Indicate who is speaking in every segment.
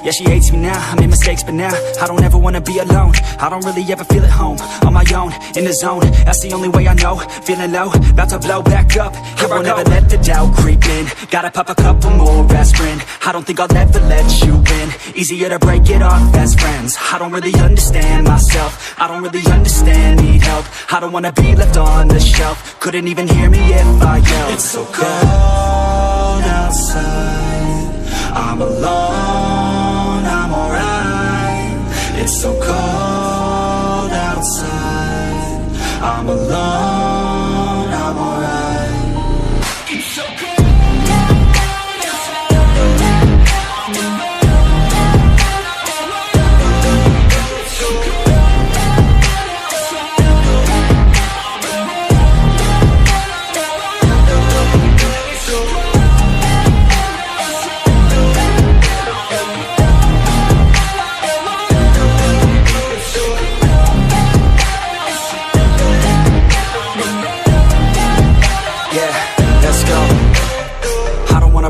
Speaker 1: Yeah, she hates me now, I made mistakes but now I don't ever wanna be alone. I don't really ever feel at home. On my own, in the zone, that's the only way I know. Feeling low, about to blow back up. I won't ever let the doubt creep in. Gotta pop a couple more aspirin. I don't think I'll ever let you in. Easier to break it off best friends. I don't really understand myself. I don't really understand, need help. I don't wanna be left on the shelf. Couldn't even hear me if I yelled. It's so cold outside, I'm alone, I'm alright. It's so cold outside, I'm alone, I'm alright. It's so cold.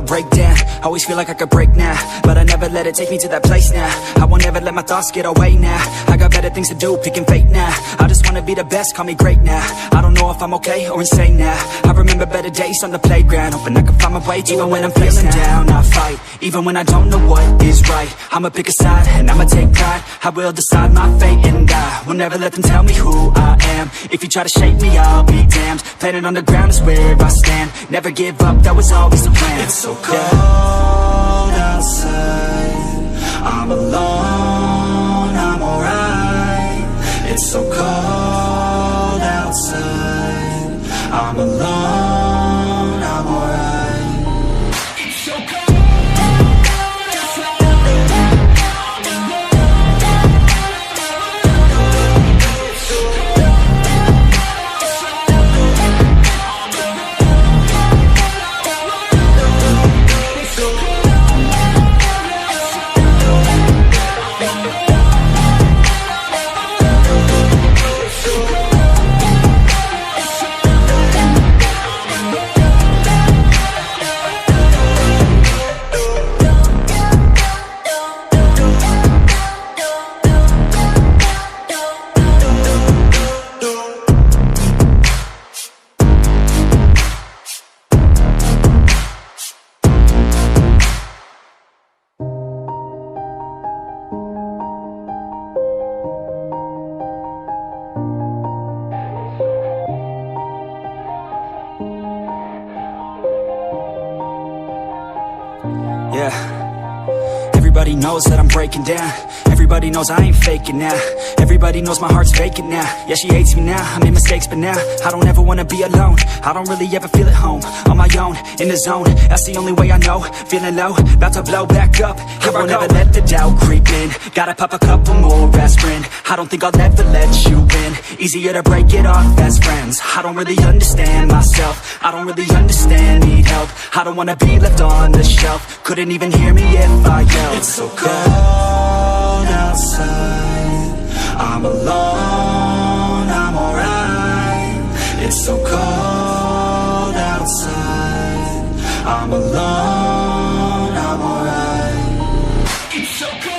Speaker 1: Break down, always feel like I could break now, but I never let it take me to that place now. I won't ever let my thoughts get away now. I got better things to do, picking fate now. I just wanna be the best, call me great now. I don't know if I'm okay or insane now. I remember better days on the playground, hoping I can find my way even when I'm feeling down. I fight, even when I don't know what is right. I'ma pick a side, and I'ma take pride. I will decide my fate and I will never let them tell me who I am. If you try to shake me, I'll be damned. Planet on the ground is where I stand. Never give up, that was always the plan. It's so cold outside, I'm alone, I'm alright. It's so cold outside, I'm alone, I'm alright. It's so cold. Yeah, everybody knows that I'm breaking down. Everybody knows I ain't faking now. Everybody knows my heart's vacant now. Yeah, she hates me now, I made mistakes but now I don't ever wanna be alone. I don't really ever feel at home. On my own, in the zone, that's the only way I know. Feeling low, about to blow back up. I won't ever let the doubt creep in. Gotta pop a couple more aspirin. I don't think I'll ever let you in. Easier to break it off best friends. I don't really understand myself. I don't really understand, need help. I don't wanna be left on the shelf. Couldn't even hear me if I yelled. It's so cold outside, I'm alone, I'm alright. It's so cold outside, I'm alone, I'm alright. It's so cold.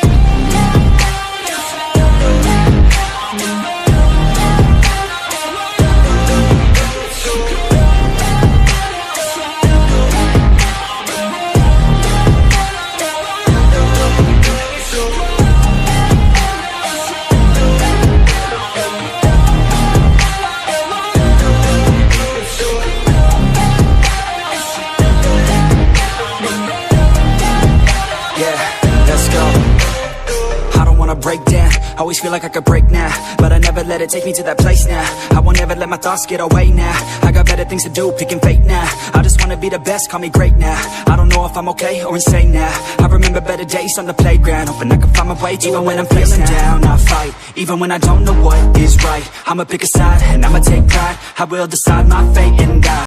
Speaker 1: Break down, always feel like I could break now, but I never let it take me to that place now. I won't ever let my thoughts get away now. I got better things to do, picking fate now. I just wanna be the best, call me great now. I don't know if I'm okay or insane now. I remember better days on the playground, hoping I can find my way even when I'm feeling down. I fight, even when I don't know what is right. I'ma pick a side, and I'ma take pride. I will decide my fate and I